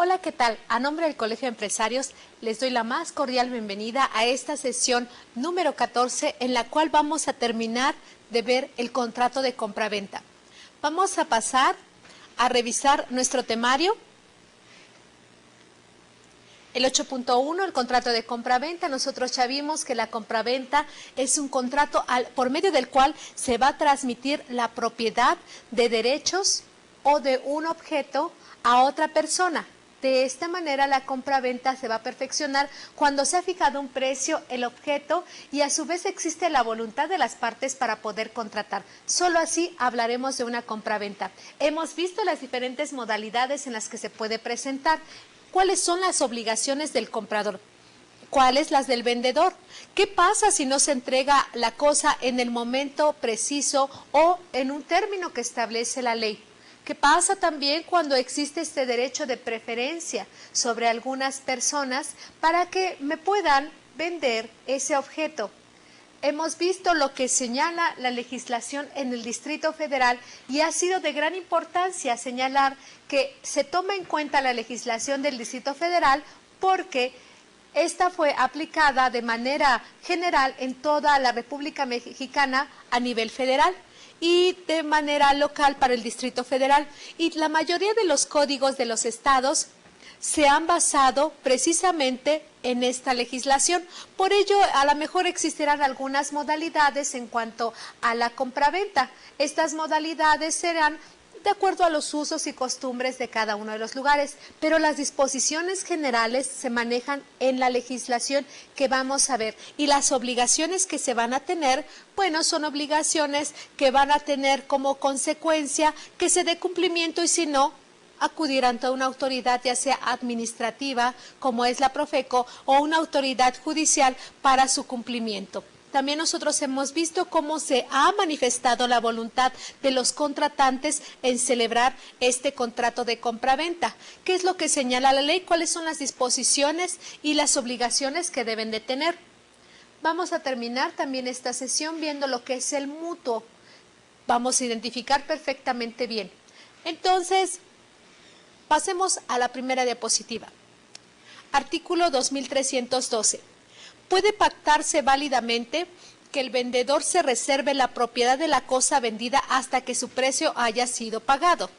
Hola, ¿qué tal? A nombre del Colegio de Empresarios, les doy la más cordial bienvenida a esta sesión número 14, en la cual vamos a terminar de ver el contrato de compraventa. Vamos a pasar a revisar nuestro temario. El 8.1, el contrato de compraventa. Nosotros ya vimos que la compraventa es un contrato por medio del cual se va a transmitir la propiedad de derechos o de un objeto a otra persona. De esta manera la compraventa se va a perfeccionar cuando se ha fijado un precio, el objeto, y a su vez existe la voluntad de las partes para poder contratar. Solo así hablaremos de una compraventa. Hemos visto las diferentes modalidades en las que se puede presentar. ¿Cuáles son las obligaciones del comprador? ¿Cuáles las del vendedor? ¿Qué pasa si no se entrega la cosa en el momento preciso o en un término que establece la ley? ¿Qué pasa también cuando existe este derecho de preferencia sobre algunas personas para que me puedan vender ese objeto? Hemos visto lo que señala la legislación en el Distrito Federal y ha sido de gran importancia señalar que se toma en cuenta la legislación del Distrito Federal porque esta fue aplicada de manera general en toda la República Mexicana a nivel federal y de manera local para el Distrito Federal. Y la mayoría de los códigos de los estados se han basado precisamente en esta legislación. Por ello, a lo mejor existirán algunas modalidades en cuanto a la compraventa. Estas modalidades serán de acuerdo a los usos y costumbres de cada uno de los lugares, pero las disposiciones generales se manejan en la legislación que vamos a ver, y las obligaciones que se van a tener, bueno, son obligaciones que van a tener como consecuencia que se dé cumplimiento, y si no, acudir ante una autoridad ya sea administrativa como es la Profeco o una autoridad judicial para su cumplimiento. También nosotros hemos visto cómo se ha manifestado la voluntad de los contratantes en celebrar este contrato de compraventa. ¿Qué es lo que señala la ley? ¿Cuáles son las disposiciones y las obligaciones que deben de tener? Vamos a terminar también esta sesión viendo lo que es el mutuo. Vamos a identificar perfectamente bien. Entonces, pasemos a la primera diapositiva. Artículo 2312. Puede pactarse válidamente que el vendedor se reserve la propiedad de la cosa vendida hasta que su precio haya sido pagado.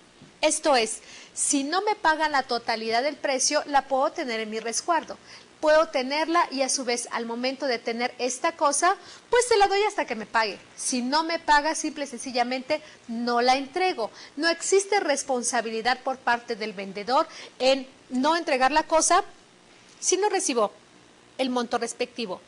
Esto es, si no me pagan la totalidad del precio, la puedo tener en mi resguardo. Puedo tenerla y a su vez al momento de tener esta cosa, pues se la doy hasta que me pague. Si no me paga, simple y sencillamente no la entrego. No existe responsabilidad por parte del vendedor en no entregar la cosa si no recibo el monto respectivo.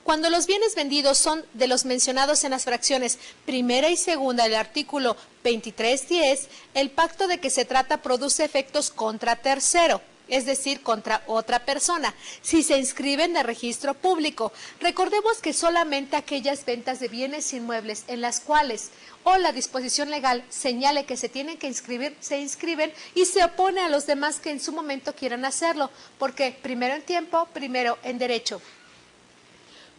Cuando los bienes vendidos son de los mencionados en las fracciones primera y segunda del artículo 2310, el pacto de que se trata produce efectos contra tercero, es decir, contra otra persona, si se inscriben de registro público. Recordemos que solamente aquellas ventas de bienes inmuebles en las cuales o la disposición legal señale que se tienen que inscribir, se inscriben y se opone a los demás que en su momento quieran hacerlo, porque primero en tiempo, primero en derecho.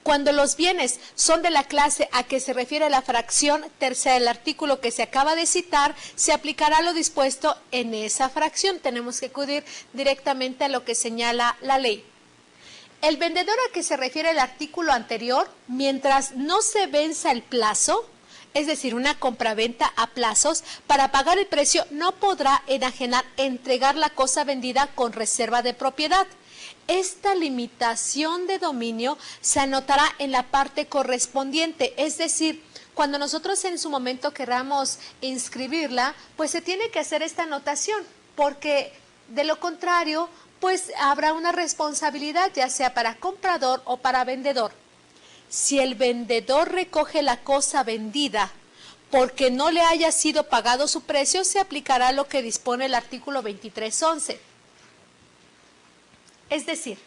Cuando los bienes son de la clase a que se refiere la fracción tercera del artículo que se acaba de citar, se aplicará lo dispuesto en esa fracción. Tenemos que acudir directamente a lo que señala la ley. El vendedor a que se refiere el artículo anterior, mientras no se venza el plazo, es decir, una compraventa a plazos, para pagar el precio no podrá enajenar, entregar la cosa vendida con reserva de propiedad. Esta limitación de dominio se anotará en la parte correspondiente, es decir, cuando nosotros en su momento queramos inscribirla, pues se tiene que hacer esta anotación, porque de lo contrario, pues habrá una responsabilidad ya sea para comprador o para vendedor. Si el vendedor recoge la cosa vendida porque no le haya sido pagado su precio, se aplicará lo que dispone el artículo 2311. Es decir,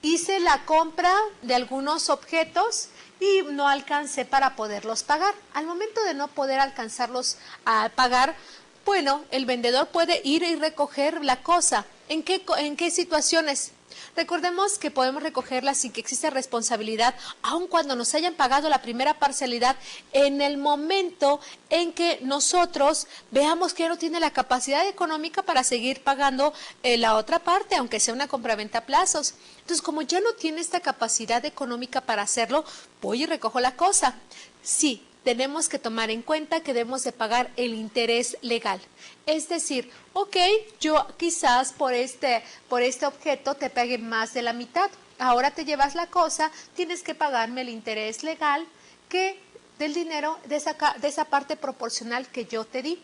hice la compra de algunos objetos y no alcancé para poderlos pagar. Al momento de no poder alcanzarlos a pagar, bueno, el vendedor puede ir y recoger la cosa. ¿En qué situaciones? Recordemos que podemos recogerla sin que exista responsabilidad, aun cuando nos hayan pagado la primera parcialidad, en el momento en que nosotros veamos que ya no tiene la capacidad económica para seguir pagando la otra parte, aunque sea una compraventa a plazos. Entonces, como ya no tiene esta capacidad económica para hacerlo, voy y recojo la cosa. Sí, tenemos que tomar en cuenta que debemos de pagar el interés legal. Es decir, ok, yo quizás por este objeto te pague más de la mitad. Ahora te llevas la cosa, tienes que pagarme el interés legal que del dinero de esa parte proporcional que yo te di.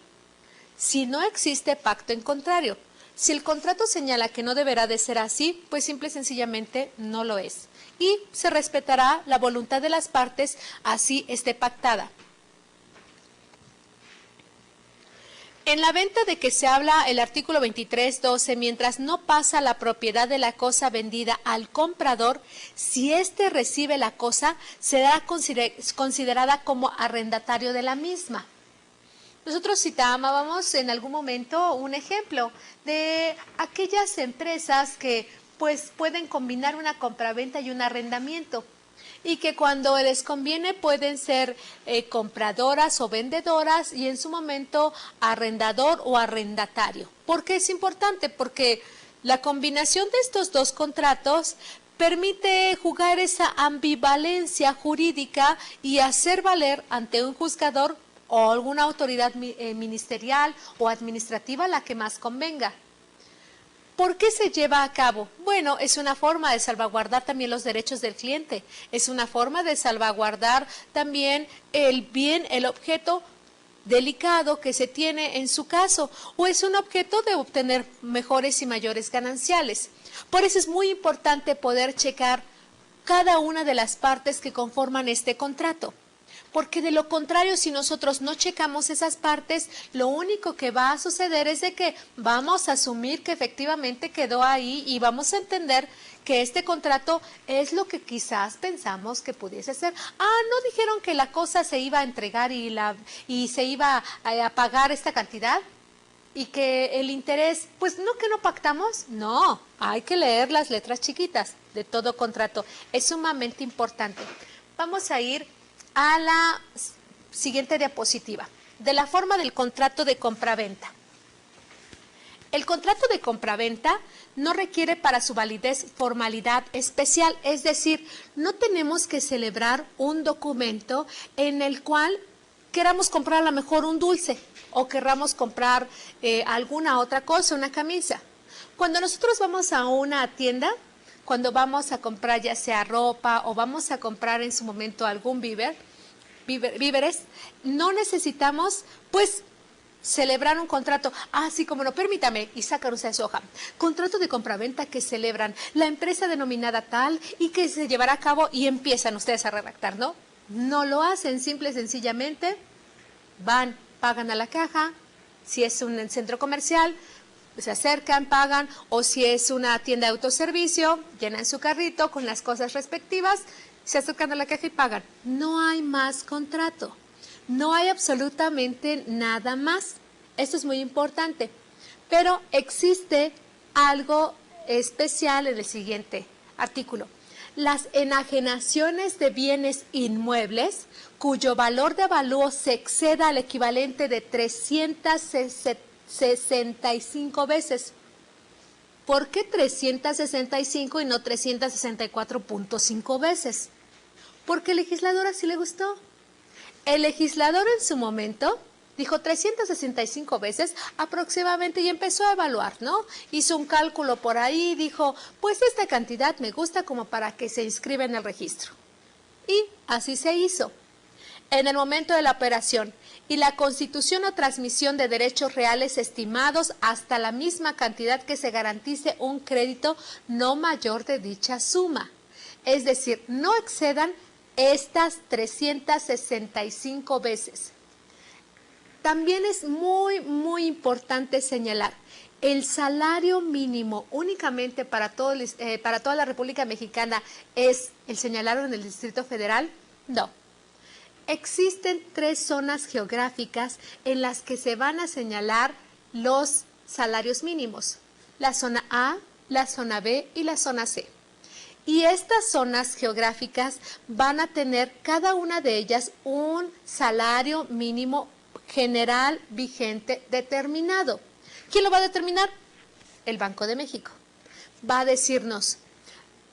Si no existe pacto en contrario, si el contrato señala que no deberá de ser así, pues simple y sencillamente no lo es. Y se respetará la voluntad de las partes, así esté pactada. En la venta de que se habla el artículo 23.12, mientras no pasa la propiedad de la cosa vendida al comprador, si éste recibe la cosa, será considerada como arrendatario de la misma. Nosotros citábamos en algún momento un ejemplo de aquellas empresas que pues pueden combinar una compraventa y un arrendamiento y que cuando les conviene pueden ser compradoras o vendedoras y en su momento arrendador o arrendatario. ¿Por qué es importante? Porque la combinación de estos dos contratos permite jugar esa ambivalencia jurídica y hacer valer ante un juzgador o alguna autoridad ministerial o administrativa la que más convenga. ¿Por qué se lleva a cabo? Bueno, es una forma de salvaguardar también los derechos del cliente, es una forma de salvaguardar también el bien, el objeto delicado que se tiene en su caso, o es un objeto de obtener mejores y mayores gananciales. Por eso es muy importante poder checar cada una de las partes que conforman este contrato. Porque de lo contrario, si nosotros no checamos esas partes, lo único que va a suceder es de que vamos a asumir que efectivamente quedó ahí y vamos a entender que este contrato es lo que quizás pensamos que pudiese ser. ¿No dijeron que la cosa se iba a entregar y se iba a pagar esta cantidad? Y que el interés, pues no que no pactamos, no, hay que leer las letras chiquitas de todo contrato. Es sumamente importante. Vamos a ir a la siguiente diapositiva, de la forma del contrato de compraventa. El contrato de compraventa no requiere para su validez formalidad especial, es decir, no tenemos que celebrar un documento en el cual queramos comprar a lo mejor un dulce o queramos comprar alguna otra cosa, una camisa. Cuando nosotros vamos a una tienda, cuando vamos a comprar ya sea ropa o vamos a comprar en su momento algún víveres, no necesitamos pues celebrar un contrato. Sí, como no, permítame, y sacan ustedes su hoja. Contrato de compraventa que celebran la empresa denominada tal y que se llevará a cabo y empiezan ustedes a redactar, ¿no? No lo hacen, simple y sencillamente van, pagan a la caja, si es un centro comercial, se acercan, pagan, o si es una tienda de autoservicio, llenan su carrito con las cosas respectivas, se acercan a la caja y pagan. No hay más contrato, no hay absolutamente nada más. Esto es muy importante, pero existe algo especial en el siguiente artículo. Las enajenaciones de bienes inmuebles cuyo valor de avalúo se exceda al equivalente de 365 veces. ¿Por qué 365 y no 364.5 veces? Porque el legislador así le gustó. El legislador en su momento dijo 365 veces aproximadamente y empezó a evaluar, ¿no? Hizo un cálculo por ahí y dijo, pues esta cantidad me gusta como para que se inscriba en el registro. Y así se hizo. En el momento de la operación y la constitución o transmisión de derechos reales estimados hasta la misma cantidad que se garantice un crédito no mayor de dicha suma. Es decir, no excedan estas 365 veces. También es muy importante señalar, el salario mínimo únicamente para toda la República Mexicana es el señalado en el Distrito Federal. No. Existen 3 zonas geográficas en las que se van a señalar los salarios mínimos. La zona A, la zona B y la zona C. Y estas zonas geográficas van a tener cada una de ellas un salario mínimo general vigente determinado. ¿Quién lo va a determinar? El Banco de México. Va a decirnos,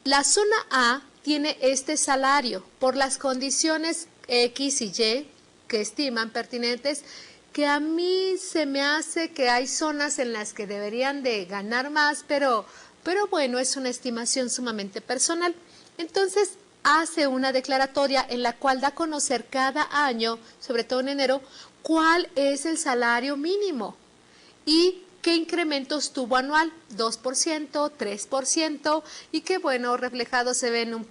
la zona A tiene este salario por las condiciones X y Y que estiman pertinentes, que a mí se me hace que hay zonas en las que deberían de ganar más, pero bueno, es una estimación sumamente personal. Entonces, hace una declaratoria en la cual da a conocer cada año, sobre todo en enero, cuál es el salario mínimo y qué incrementos tuvo anual, 2%, 3%, y que bueno, reflejado se ve en 1.20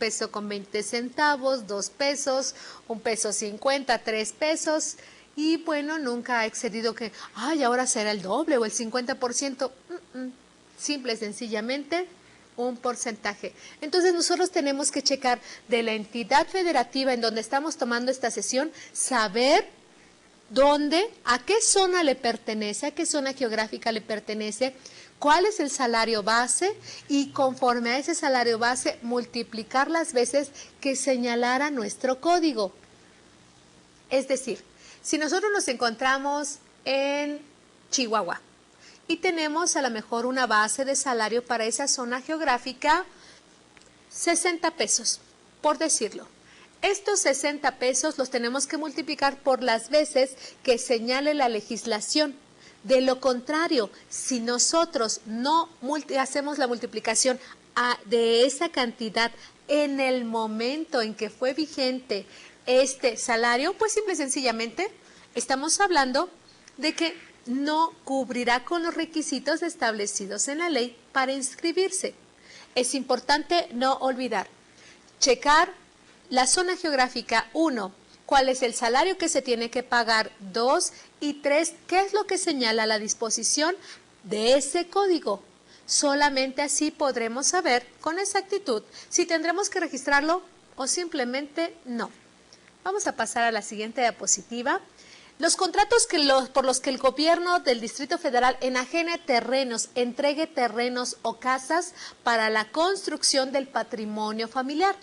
pesos, 2 pesos, 1.50 pesos, 3 pesos, y bueno, nunca ha excedido que, ay, ahora será el doble o el 50%. Simple y sencillamente un porcentaje. Entonces nosotros tenemos que checar de la entidad federativa en donde estamos tomando esta sesión, saber dónde, a qué zona le pertenece, a qué zona geográfica le pertenece, cuál es el salario base y conforme a ese salario base multiplicar las veces que señalara nuestro código. Es decir, si nosotros nos encontramos en Chihuahua y tenemos a lo mejor una base de salario para esa zona geográfica, 60 pesos, por decirlo. Estos 60 pesos los tenemos que multiplicar por las veces que señale la legislación. De lo contrario, si nosotros no hacemos la multiplicación de esa cantidad en el momento en que fue vigente este salario, pues simple y sencillamente estamos hablando de que no cubrirá con los requisitos establecidos en la ley para inscribirse. Es importante no olvidar, checar la zona geográfica 1, cuál es el salario que se tiene que pagar, 2 y 3, qué es lo que señala la disposición de ese código. Solamente así podremos saber con exactitud si tendremos que registrarlo o simplemente no. Vamos a pasar a la siguiente diapositiva. Los contratos por los que el gobierno del Distrito Federal enajene terrenos, entregue terrenos o casas para la construcción del patrimonio familiar.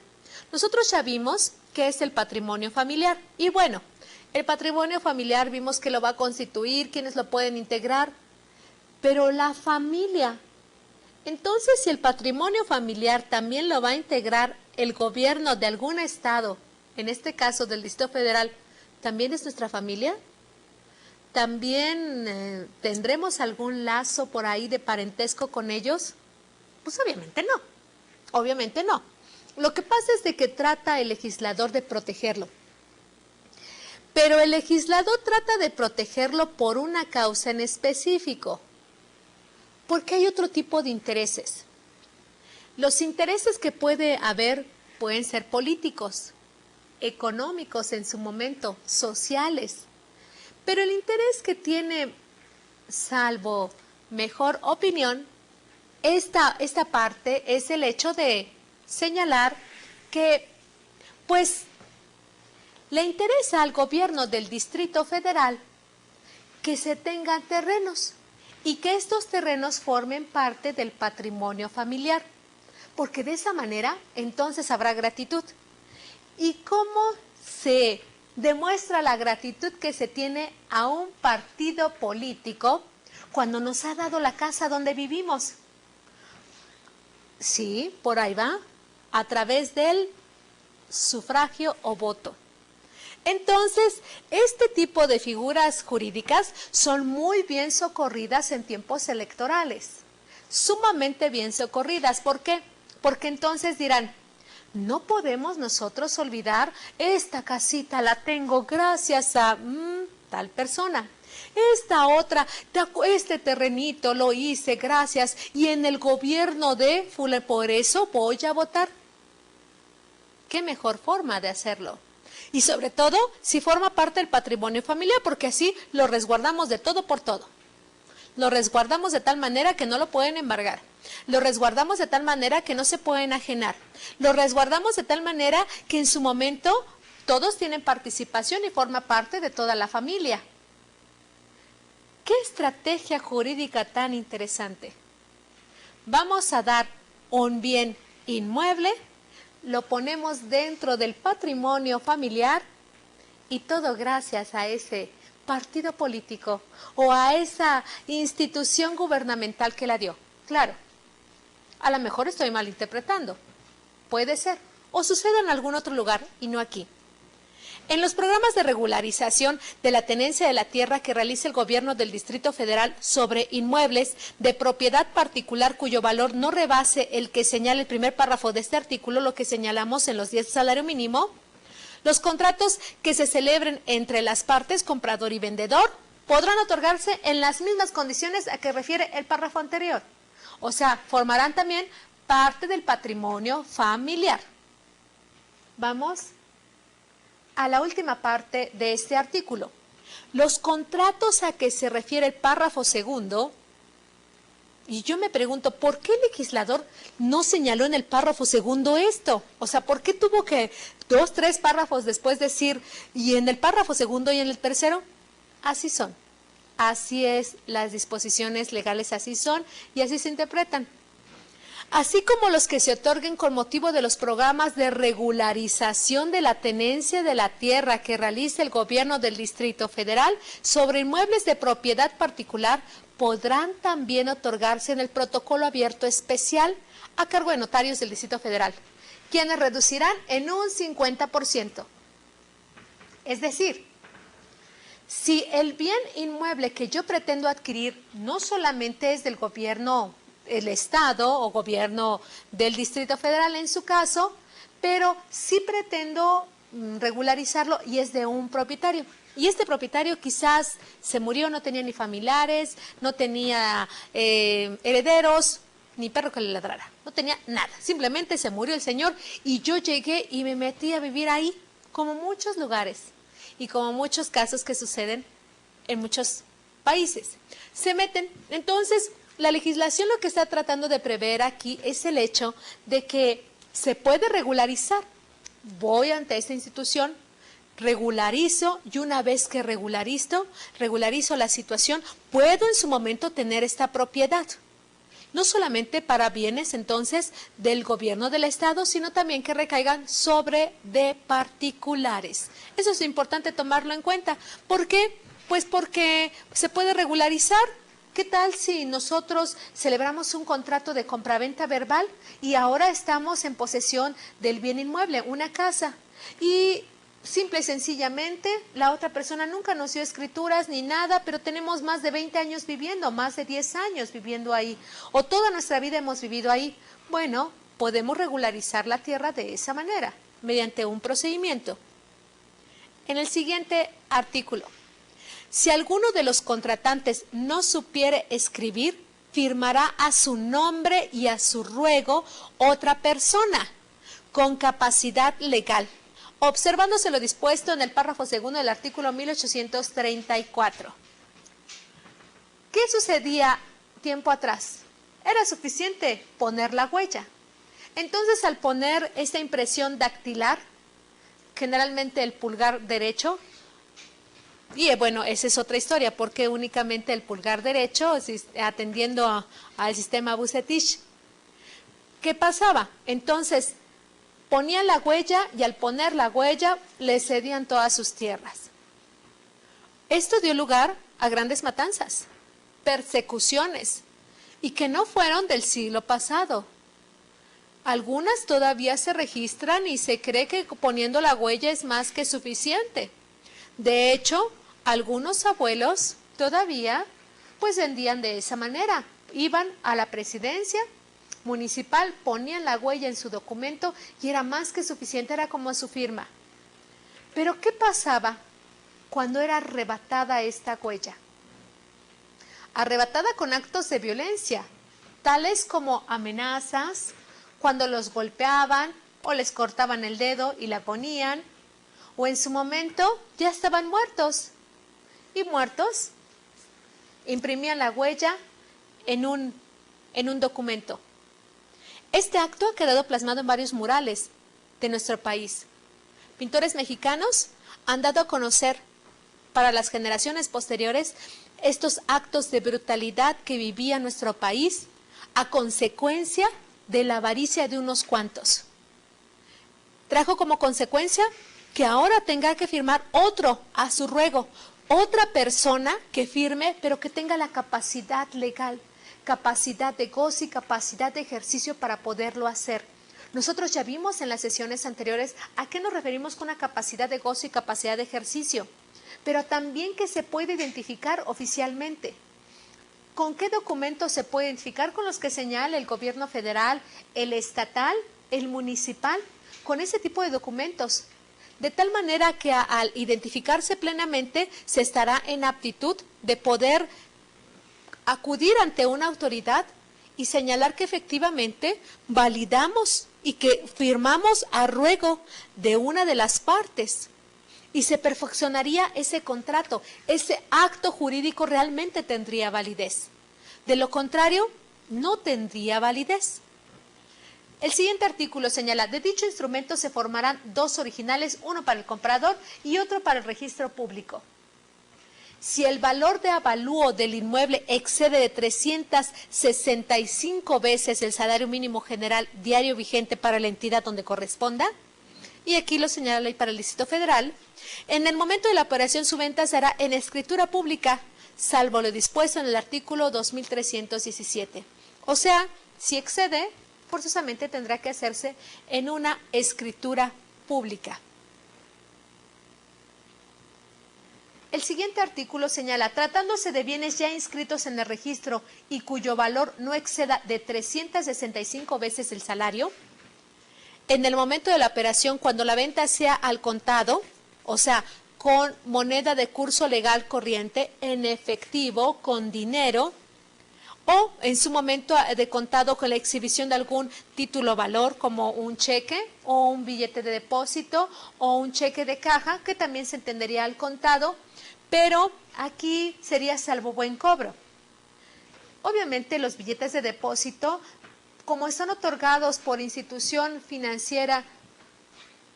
Nosotros ya vimos qué es el patrimonio familiar. Y bueno, el patrimonio familiar vimos que lo va a constituir, quiénes lo pueden integrar, pero la familia. Entonces, si el patrimonio familiar también lo va a integrar el gobierno de algún estado, en este caso del Distrito Federal, ¿también es nuestra familia? ¿También tendremos algún lazo por ahí de parentesco con ellos? Pues obviamente no, obviamente no. Lo que pasa es de que trata el legislador de protegerlo. Pero el legislador trata de protegerlo por una causa en específico, porque hay otro tipo de intereses. Los intereses que puede haber pueden ser políticos, económicos en su momento, sociales. Pero el interés que tiene, salvo mejor opinión, esta parte es el hecho de señalar que, pues, le interesa al gobierno del Distrito Federal que se tengan terrenos y que estos terrenos formen parte del patrimonio familiar, porque de esa manera entonces habrá gratitud. ¿Y cómo se demuestra la gratitud que se tiene a un partido político cuando nos ha dado la casa donde vivimos? Sí, por ahí va, a través del sufragio o voto. Entonces, este tipo de figuras jurídicas son muy bien socorridas en tiempos electorales, sumamente bien socorridas. ¿Por qué? Porque entonces dirán, no podemos nosotros olvidar, esta casita la tengo gracias a tal persona. Esta otra, este terrenito lo hice gracias y en el gobierno de Fulano, por eso voy a votar. ¿Qué mejor forma de hacerlo? Y sobre todo, si forma parte del patrimonio familiar, porque así lo resguardamos de todo por todo. Lo resguardamos de tal manera que no lo pueden embargar. Lo resguardamos de tal manera que no se puede enajenar. Lo resguardamos de tal manera que en su momento todos tienen participación y forma parte de toda la familia. ¿Qué estrategia jurídica tan interesante? vamos a dar un bien inmueble, lo ponemos dentro del patrimonio familiar y todo gracias a ese partido político o a esa institución gubernamental que la dio. Claro, a lo mejor estoy malinterpretando, puede ser, o sucede en algún otro lugar y no aquí. En los programas de regularización de la tenencia de la tierra que realiza el gobierno del Distrito Federal sobre inmuebles de propiedad particular cuyo valor no rebase el que señala el primer párrafo de este artículo, lo que señalamos en los 10 salario mínimo, los contratos que se celebren entre las partes, comprador y vendedor, podrán otorgarse en las mismas condiciones a que refiere el párrafo anterior. O sea, formarán también parte del patrimonio familiar. Vamos a la última parte de este artículo. Los contratos a que se refiere el párrafo segundo, y yo me pregunto, ¿por qué el legislador no señaló en el párrafo segundo esto? O sea, ¿por qué tuvo que 2, 3 párrafos después decir, y en el párrafo segundo y en el tercero? Así son. Así es, las disposiciones legales así son y así se interpretan. Así como los que se otorguen con motivo de los programas de regularización de la tenencia de la tierra que realice el gobierno del Distrito Federal sobre inmuebles de propiedad particular, podrán también otorgarse en el protocolo abierto especial a cargo de notarios del Distrito Federal, quienes reducirán en un 50%. Es decir, si el bien inmueble que yo pretendo adquirir no solamente es del gobierno, el Estado o gobierno del Distrito Federal en su caso, pero sí pretendo regularizarlo y es de un propietario. Y este propietario quizás se murió, no tenía ni familiares, no tenía herederos, ni perro que le ladrara, no tenía nada. Simplemente se murió el señor y yo llegué y me metí a vivir ahí, como muchos lugares y como muchos casos que suceden en muchos países. Se meten, entonces, la legislación lo que está tratando de prever aquí es el hecho de que se puede regularizar. Voy ante esta institución, regularizo y una vez que regularizo la situación, puedo en su momento tener esta propiedad. No solamente para bienes entonces del gobierno del Estado, sino también que recaigan sobre de particulares. Eso es importante tomarlo en cuenta. ¿Por qué? Pues porque se puede regularizar. ¿Qué tal si nosotros celebramos un contrato de compraventa verbal y ahora estamos en posesión del bien inmueble, una casa? Y simple y sencillamente la otra persona nunca nos dio escrituras ni nada, pero tenemos más de 20 años viviendo, más de 10 años viviendo ahí, o toda nuestra vida hemos vivido ahí. Bueno, podemos regularizar la tierra de esa manera, mediante un procedimiento. En el siguiente artículo. Si alguno de los contratantes no supiere escribir, firmará a su nombre y a su ruego otra persona con capacidad legal, observándose lo dispuesto en el párrafo segundo del artículo 1834. ¿Qué sucedía tiempo atrás? Era suficiente poner la huella. Entonces, al poner esta impresión dactilar, generalmente el pulgar derecho, y bueno, esa es otra historia, porque únicamente el pulgar derecho, atendiendo al sistema Vucetich. ¿Qué pasaba? Entonces, ponían la huella y al poner la huella le cedían todas sus tierras. Esto dio lugar a grandes matanzas, persecuciones, y que no fueron del siglo pasado. Algunas todavía se registran y se cree que poniendo la huella es más que suficiente. De hecho, algunos abuelos todavía pues vendían de esa manera. Iban a la presidencia municipal, ponían la huella en su documento y era más que suficiente, era como su firma. Pero ¿qué pasaba cuando era arrebatada esta huella? Arrebatada con actos de violencia, tales como amenazas, cuando los golpeaban o les cortaban el dedo y la ponían, o en su momento ya estaban muertos. Y muertos, imprimían la huella en un documento. Este acto ha quedado plasmado en varios murales de nuestro país. Pintores mexicanos han dado a conocer para las generaciones posteriores estos actos de brutalidad que vivía nuestro país a consecuencia de la avaricia de unos cuantos. Trajo como consecuencia que ahora tenga que firmar otro a su ruego, otra persona que firme, pero que tenga la capacidad legal, capacidad de goce y capacidad de ejercicio para poderlo hacer. Nosotros ya vimos en las sesiones anteriores a qué nos referimos con una capacidad de goce y capacidad de ejercicio, pero también que se puede identificar oficialmente. ¿Con qué documentos se puede identificar? Con los que señala el gobierno federal, el estatal, el municipal, con ese tipo de documentos. De tal manera que al identificarse plenamente se estará en aptitud de poder acudir ante una autoridad y señalar que efectivamente validamos y que firmamos a ruego de una de las partes. Y se perfeccionaría ese contrato, ese acto jurídico realmente tendría validez. De lo contrario, no tendría validez. El siguiente artículo señala, de dicho instrumento se formarán dos originales, uno para el comprador y otro para el registro público. Si el valor de avalúo del inmueble excede de 365 veces el salario mínimo general diario vigente para la entidad donde corresponda, y aquí lo señala la ley para el Distrito Federal, en el momento de la operación su venta se hará en escritura pública, salvo lo dispuesto en el artículo 2317. O sea, si excede, forzosamente tendrá que hacerse en una escritura pública. El siguiente artículo señala, tratándose de bienes ya inscritos en el registro y cuyo valor no exceda de 365 veces el salario, en el momento de la operación, cuando la venta sea al contado, o sea, con moneda de curso legal corriente, en efectivo, con dinero, o en su momento de contado con la exhibición de algún título valor como un cheque o un billete de depósito o un cheque de caja que también se entendería al contado, pero aquí sería salvo buen cobro. Obviamente los billetes de depósito, como están otorgados por institución financiera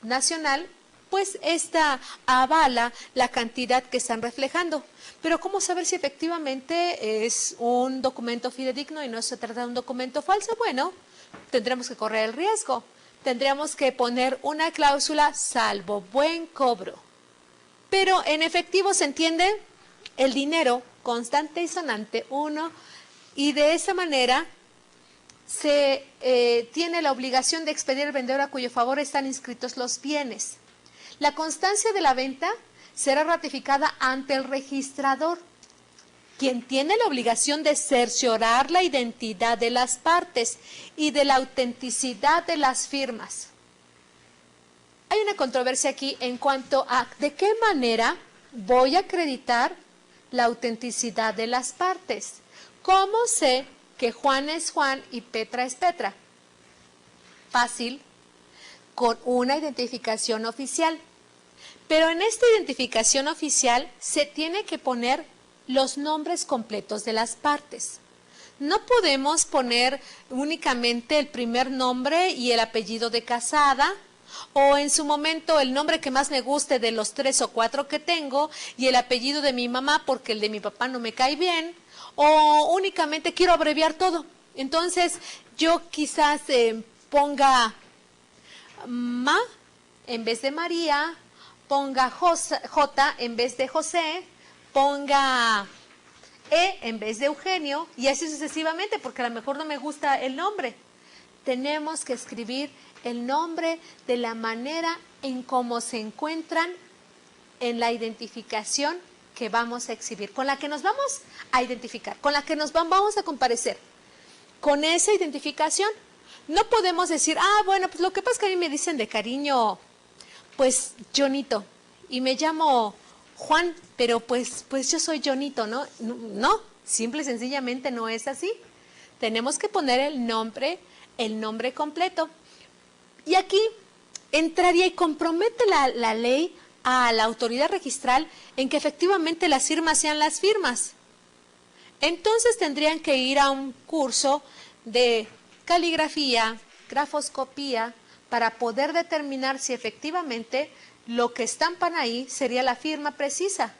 nacional, pues esta avala la cantidad que están reflejando. Pero ¿cómo saber si efectivamente es un documento fidedigno y no se trata de un documento falso? Bueno, tendremos que correr el riesgo. Tendríamos que poner una cláusula salvo buen cobro. Pero en efectivo se entiende el dinero constante y sonante, uno, y de esa manera se tiene la obligación de expedir al vendedor a cuyo favor están inscritos los bienes. La constancia de la venta será ratificada ante el registrador, quien tiene la obligación de cerciorar la identidad de las partes y de la autenticidad de las firmas. Hay una controversia aquí en cuanto a de qué manera voy a acreditar la autenticidad de las partes. ¿Cómo sé que Juan es Juan y Petra es Petra? Fácil, con una identificación oficial. Pero en esta identificación oficial se tiene que poner los nombres completos de las partes. No podemos poner únicamente el primer nombre y el apellido de casada, o en su momento el nombre que más me guste de los 3 o 4 que tengo y el apellido de mi mamá porque el de mi papá no me cae bien, o únicamente quiero abreviar todo. Entonces yo quizás ponga Ma en vez de María, ponga J en vez de José, ponga E en vez de Eugenio y así sucesivamente, porque a lo mejor no me gusta el nombre. Tenemos que escribir el nombre de la manera en cómo se encuentran en la identificación que vamos a exhibir, con la que nos vamos a identificar, con la que nos vamos a comparecer. Con esa identificación no podemos decir, bueno, pues lo que pasa es que a mí me dicen de cariño, pues Jonito, y me llamo Juan, pero pues yo soy Jonito, ¿no? No, simple y sencillamente no es así. Tenemos que poner el nombre completo. Y aquí entraría y compromete la ley a la autoridad registral en que efectivamente las firmas sean las firmas. Entonces tendrían que ir a un curso de caligrafía, grafoscopía, para poder determinar si efectivamente lo que estampan ahí sería la firma precisa.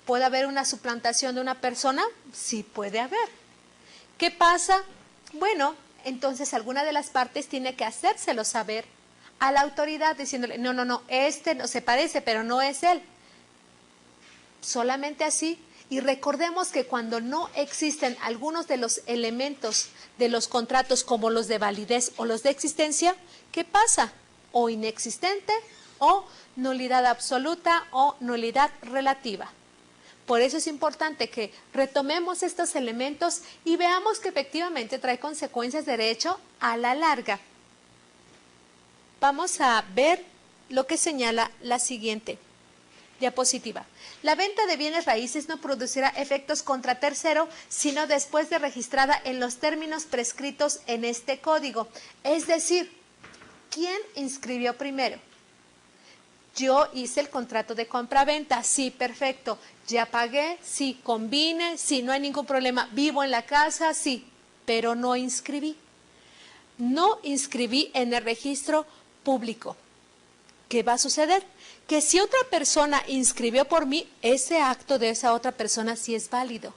¿Puede haber una suplantación de una persona? Sí puede haber. ¿Qué pasa Bueno, entonces alguna de las partes tiene que hacérselo saber a la autoridad diciéndole, no, no, no, este no se parece, pero no es él. Solamente así. Y recordemos que cuando no existen algunos de los elementos de los contratos como los de validez o los de existencia, ¿qué pasa? O inexistente o nulidad absoluta o nulidad relativa. Por eso es importante que retomemos estos elementos y veamos que efectivamente trae consecuencias de derecho a la larga. Vamos a ver lo que señala la siguiente diapositiva. La venta de bienes raíces no producirá efectos contra tercero, sino después de registrada en los términos prescritos en este código. Es decir, ¿quién inscribió primero? Yo hice el contrato de compra-venta, sí, perfecto. Ya pagué, sí, combine, sí, no hay ningún problema. Vivo en la casa, sí, pero no inscribí. No inscribí en el registro público. ¿Qué va a suceder? Que si otra persona inscribió por mí, ese acto de esa otra persona sí es válido.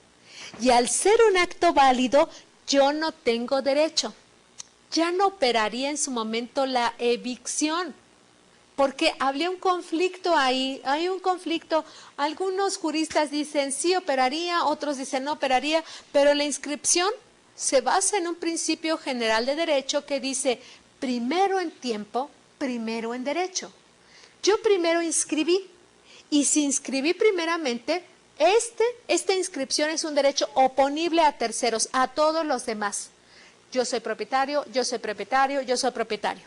Y al ser un acto válido, yo no tengo derecho. Ya no operaría en su momento la evicción, porque habría un conflicto ahí, hay un conflicto. Algunos juristas dicen sí operaría, otros dicen no operaría, pero la inscripción se basa en un principio general de derecho que dice primero en tiempo, primero en derecho. Yo primero inscribí y si inscribí primeramente, esta inscripción es un derecho oponible a terceros, a todos los demás. Yo soy propietario, yo soy propietario, yo soy propietario.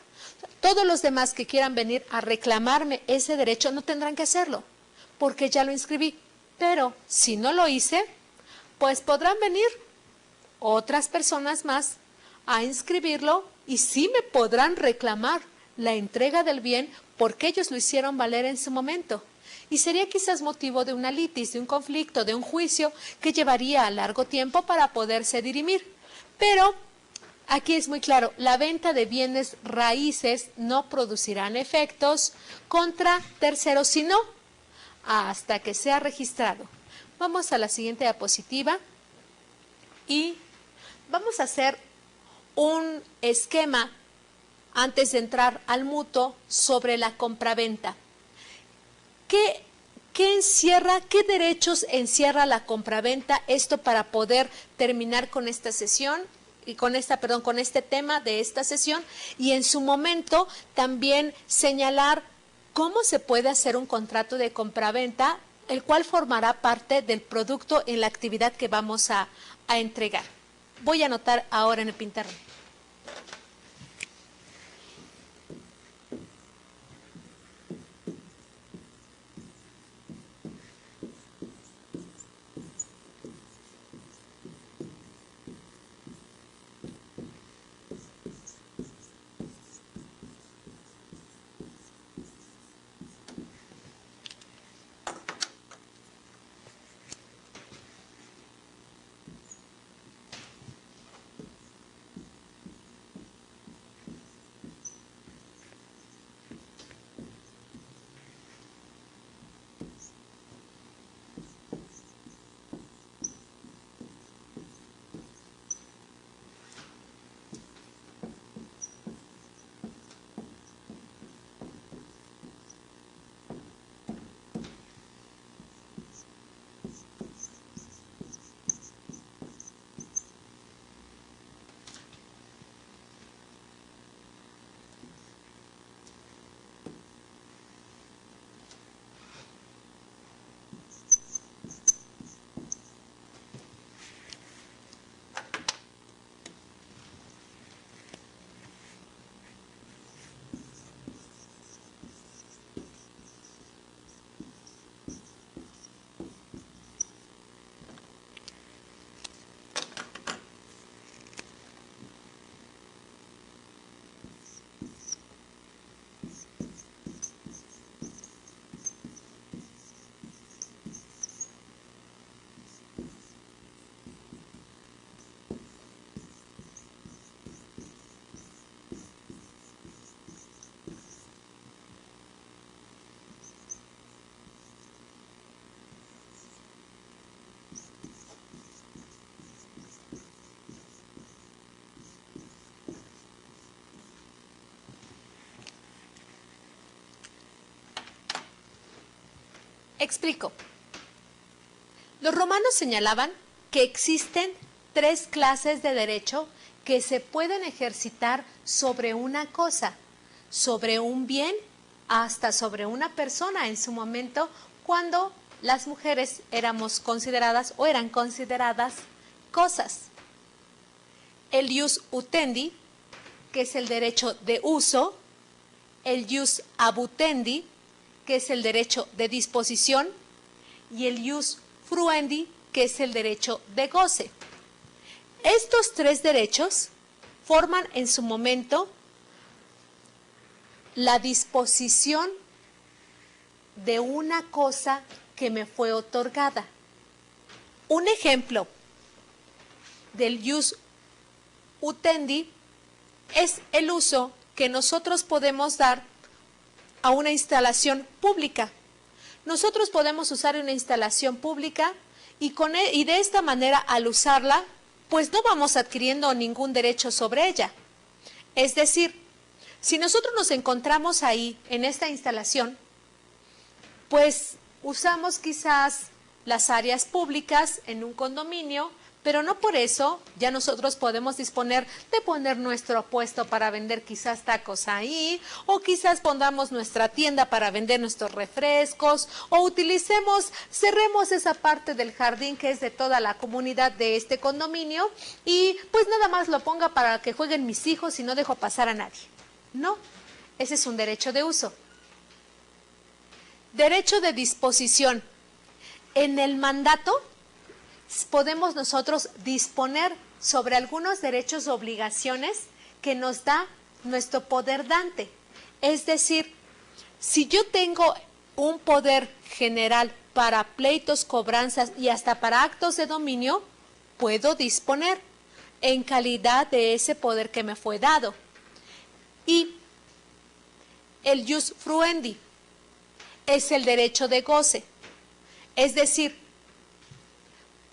Todos los demás que quieran venir a reclamarme ese derecho no tendrán que hacerlo, porque ya lo inscribí. Pero si no lo hice, pues podrán venir otras personas más a inscribirlo y sí me podrán reclamar la entrega del bien porque ellos lo hicieron valer en su momento. Y sería quizás motivo de una litis, de un conflicto, de un juicio que llevaría a largo tiempo para poderse dirimir. Pero aquí es muy claro, la venta de bienes raíces no producirán efectos contra terceros, sino hasta que sea registrado. Vamos a la siguiente diapositiva y vamos a hacer un esquema antes de entrar al mutuo sobre la compraventa. ¿Qué encierra, qué derechos encierra la compraventa? Esto para poder terminar con esta sesión y con este tema de esta sesión y en su momento también señalar cómo se puede hacer un contrato de compraventa, el cual formará parte del producto en la actividad que vamos a entregar. Voy a anotar ahora en el pizarrón. Explico. Los romanos señalaban que existen 3 clases de derecho que se pueden ejercitar sobre una cosa, sobre un bien, hasta sobre una persona en su momento, cuando las mujeres éramos consideradas o eran consideradas cosas. El ius utendi, que es el derecho de uso, el ius abutendi, que es el derecho de disposición, y el ius fruendi, que es el derecho de goce. Estos 3 derechos forman en su momento la disposición de una cosa que me fue otorgada. Un ejemplo del ius utendi es el uso que nosotros podemos dar a una instalación pública. Nosotros podemos usar una instalación pública y de esta manera, al usarla, pues no vamos adquiriendo ningún derecho sobre ella. Es decir, si nosotros nos encontramos ahí, en esta instalación, pues usamos quizás las áreas públicas en un condominio, pero no por eso ya nosotros podemos disponer de poner nuestro puesto para vender quizás tacos ahí, o quizás pongamos nuestra tienda para vender nuestros refrescos, o cerremos esa parte del jardín que es de toda la comunidad de este condominio y pues nada más lo ponga para que jueguen mis hijos y no dejo pasar a nadie. No, ese es un derecho de uso. Derecho de disposición. En el mandato podemos nosotros disponer sobre algunos derechos o obligaciones que nos da nuestro poder dante. Es decir, si yo tengo un poder general para pleitos, cobranzas y hasta para actos de dominio, puedo disponer en calidad de ese poder que me fue dado. Y el ius fruendi es el derecho de goce. Es decir,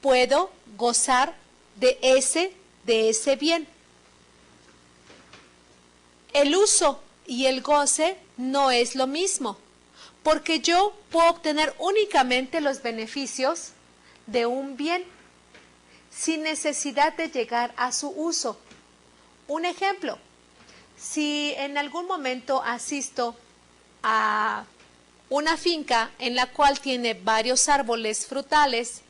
puedo gozar de ese bien. El uso y el goce no es lo mismo, porque yo puedo obtener únicamente los beneficios de un bien sin necesidad de llegar a su uso. Un ejemplo, si en algún momento asisto a una finca en la cual tiene varios árboles frutales,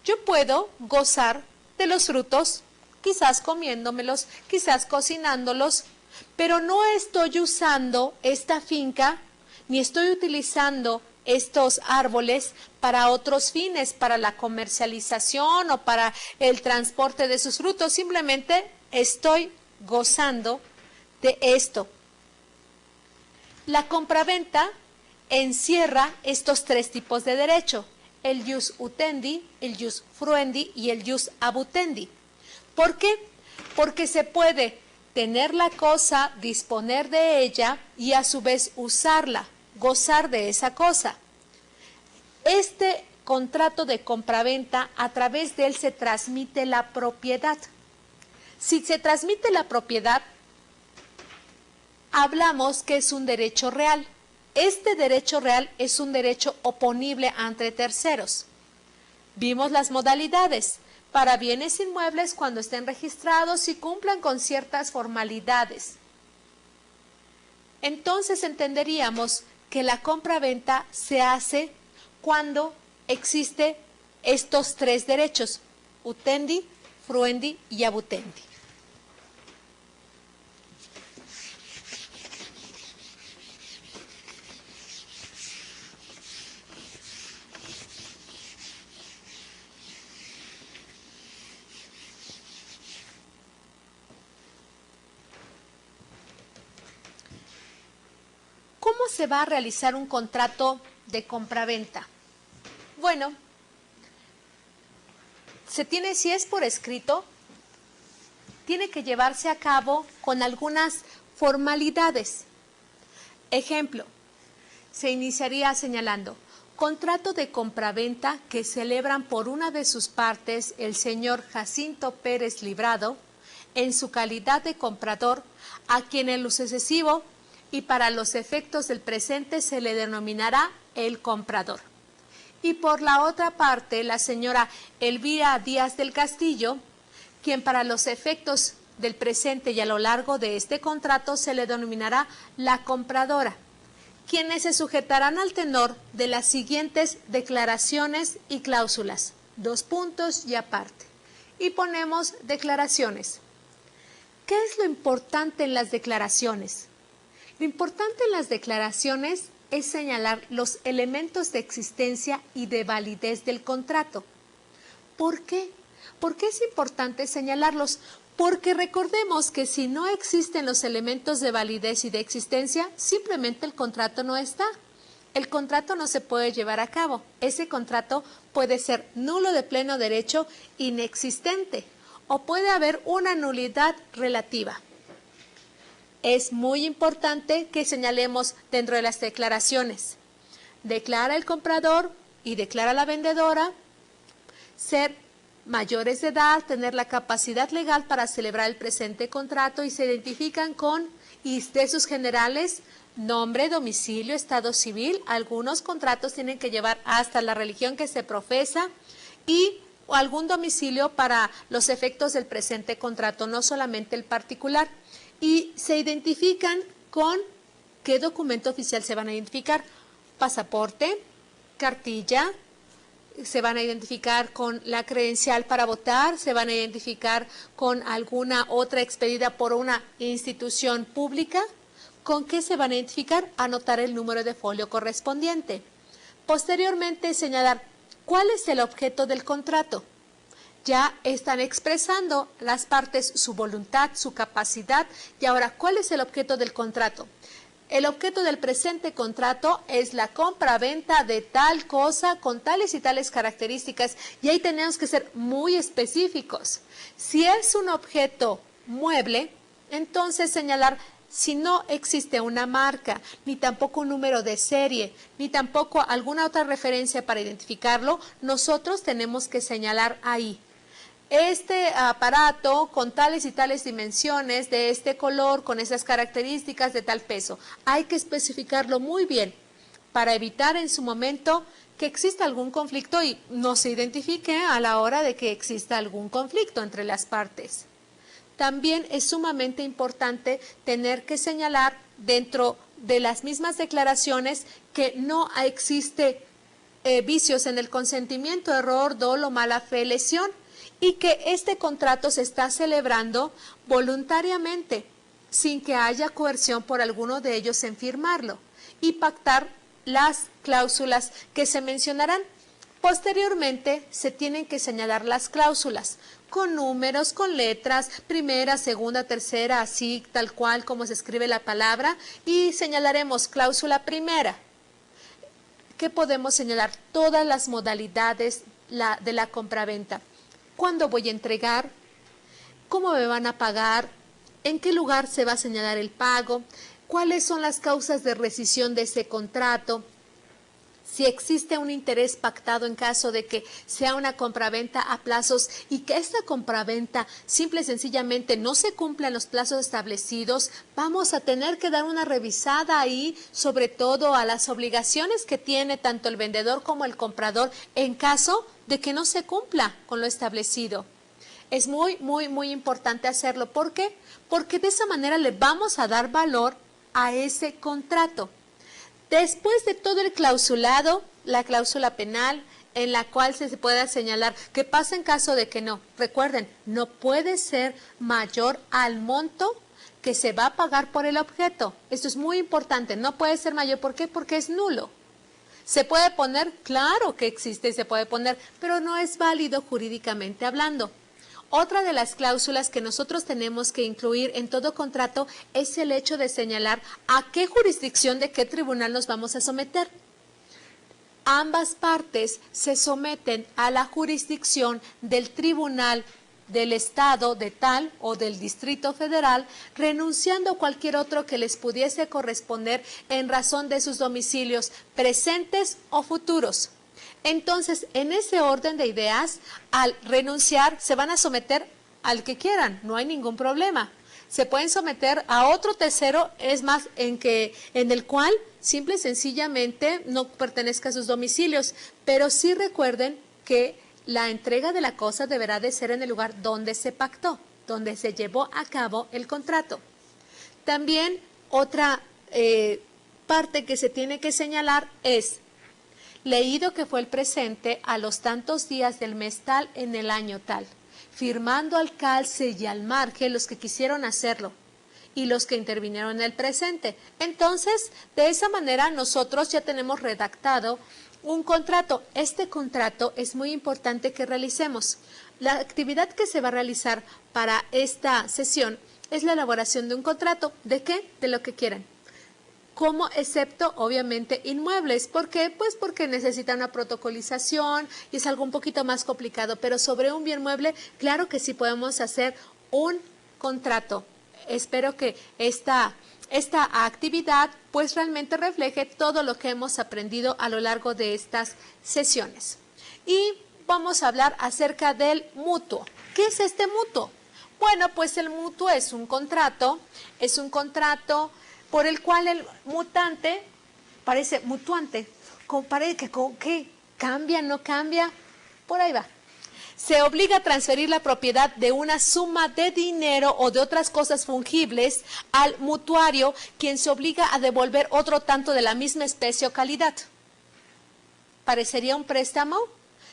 yo puedo gozar de los frutos, quizás comiéndomelos, quizás cocinándolos, pero no estoy usando esta finca, ni estoy utilizando estos árboles para otros fines, para la comercialización o para el transporte de sus frutos, simplemente estoy gozando de esto. La compraventa encierra estos 3 tipos de derecho: el ius utendi, el ius fruendi y el ius abutendi. ¿Por qué? Porque se puede tener la cosa, disponer de ella y a su vez usarla, gozar de esa cosa. Este contrato de compraventa, a través de él se transmite la propiedad. Si se transmite la propiedad, hablamos que es un derecho real. Este derecho real es un derecho oponible ante terceros. Vimos las modalidades. Para bienes inmuebles, cuando estén registrados y cumplan con ciertas formalidades. Entonces entenderíamos que la compraventa se hace cuando existe estos 3 derechos: utendi, fruendi y abutendi. ¿Cómo se va a realizar un contrato de compraventa? Bueno, si es por escrito, tiene que llevarse a cabo con algunas formalidades. Ejemplo, se iniciaría señalando: contrato de compraventa que celebran por una de sus partes el señor Jacinto Pérez Librado, en su calidad de comprador, a quien en lo sucesivo y para los efectos del presente se le denominará el comprador. Y por la otra parte, la señora Elvira Díaz del Castillo, quien para los efectos del presente y a lo largo de este contrato se le denominará la compradora, quienes se sujetarán al tenor de las siguientes declaraciones y cláusulas. 2 puntos y aparte. Y ponemos declaraciones. ¿Qué es lo importante en las declaraciones? Lo importante en las declaraciones es señalar los elementos de existencia y de validez del contrato. ¿Por qué? ¿Por qué es importante señalarlos? Porque recordemos que si no existen los elementos de validez y de existencia, simplemente el contrato no está. El contrato no se puede llevar a cabo. Ese contrato puede ser nulo de pleno derecho, inexistente, o puede haber una nulidad relativa. Es muy importante que señalemos dentro de las declaraciones. Declara el comprador y declara la vendedora ser mayores de edad, tener la capacidad legal para celebrar el presente contrato y se identifican con de sus generales nombre, domicilio, estado civil. Algunos contratos tienen que llevar hasta la religión que se profesa y algún domicilio para los efectos del presente contrato, no solamente el particular. Y se identifican con qué documento oficial se van a identificar: pasaporte, cartilla, se van a identificar con la credencial para votar, se van a identificar con alguna otra expedida por una institución pública. ¿Con qué se van a identificar? Anotar el número de folio correspondiente. Posteriormente, señalar cuál es el objeto del contrato. Ya están expresando las partes su voluntad, su capacidad. Y ahora, ¿cuál es el objeto del contrato? El objeto del presente contrato es la compra-venta de tal cosa con tales y tales características. Y ahí tenemos que ser muy específicos. Si es un objeto mueble, entonces señalar si no existe una marca, ni tampoco un número de serie, ni tampoco alguna otra referencia para identificarlo, nosotros tenemos que señalar ahí: este aparato con tales y tales dimensiones, de este color, con esas características, de tal peso. Hay que especificarlo muy bien para evitar en su momento que exista algún conflicto y no se identifique a la hora de que exista algún conflicto entre las partes. También es sumamente importante tener que señalar dentro de las mismas declaraciones que no existe vicios en el consentimiento, error, dolo, mala fe, lesión, y que este contrato se está celebrando voluntariamente, sin que haya coerción por alguno de ellos en firmarlo, y pactar las cláusulas que se mencionarán. Posteriormente, se tienen que señalar las cláusulas con números, con letras, primera, segunda, tercera, así, tal cual como se escribe la palabra, y señalaremos cláusula primera. ¿Qué podemos señalar? Todas las modalidades de la compraventa. ¿Cuándo voy a entregar? ¿Cómo me van a pagar? ¿En qué lugar se va a señalar el pago? ¿Cuáles son las causas de rescisión de ese contrato? Si existe un interés pactado en caso de que sea una compraventa a plazos y que esta compraventa simple y sencillamente no se cumpla en los plazos establecidos, vamos a tener que dar una revisada ahí, sobre todo a las obligaciones que tiene tanto el vendedor como el comprador en caso de que no se cumpla con lo establecido. Es muy, muy, muy importante hacerlo. ¿Por qué? Porque de esa manera le vamos a dar valor a ese contrato. Después de todo el clausulado, la cláusula penal, en la cual se pueda señalar qué pasa en caso de que no. Recuerden, no puede ser mayor al monto que se va a pagar por el objeto. Esto es muy importante, no puede ser mayor. ¿Por qué? Porque es nulo. ¿Se puede poner? Claro que existe y se puede poner, pero no es válido jurídicamente hablando. Otra de las cláusulas que nosotros tenemos que incluir en todo contrato es el hecho de señalar a qué jurisdicción de qué tribunal nos vamos a someter. Ambas partes se someten a la jurisdicción del tribunal del Estado de tal o del Distrito Federal, renunciando a cualquier otro que les pudiese corresponder en razón de sus domicilios presentes o futuros. Entonces, en ese orden de ideas, al renunciar, se van a someter al que quieran, no hay ningún problema. se pueden someter a otro tercero, es más, en el cual simple y sencillamente no pertenezca a sus domicilios, pero sí recuerden que la entrega de la cosa deberá de ser en el lugar donde se pactó, donde se llevó a cabo el contrato. También otra parte que se tiene que señalar es: leído que fue el presente a los tantos días del mes tal en el año tal, firmando al calce y al margen los que quisieron hacerlo y los que intervinieron en el presente. Entonces, de esa manera nosotros ya tenemos redactado un contrato. Este contrato es muy importante que realicemos. La actividad que se va a realizar para esta sesión es la elaboración de un contrato. ¿De qué? De lo que quieran. Como excepto, obviamente, inmuebles. ¿Por qué? Pues porque necesita una protocolización y es algo un poquito más complicado. Pero sobre un bien mueble, claro que sí podemos hacer un contrato. Espero que esta actividad pues realmente refleje todo lo que hemos aprendido a lo largo de estas sesiones. Y vamos a hablar acerca del mutuo. ¿Qué es este mutuo? Bueno, pues el mutuo es un contrato por el cual el mutante, parece mutuante, parece que cambia, no cambia, por ahí va. Se obliga a transferir la propiedad de una suma de dinero o de otras cosas fungibles al mutuario, quien se obliga a devolver otro tanto de la misma especie o calidad. ¿Parecería un préstamo?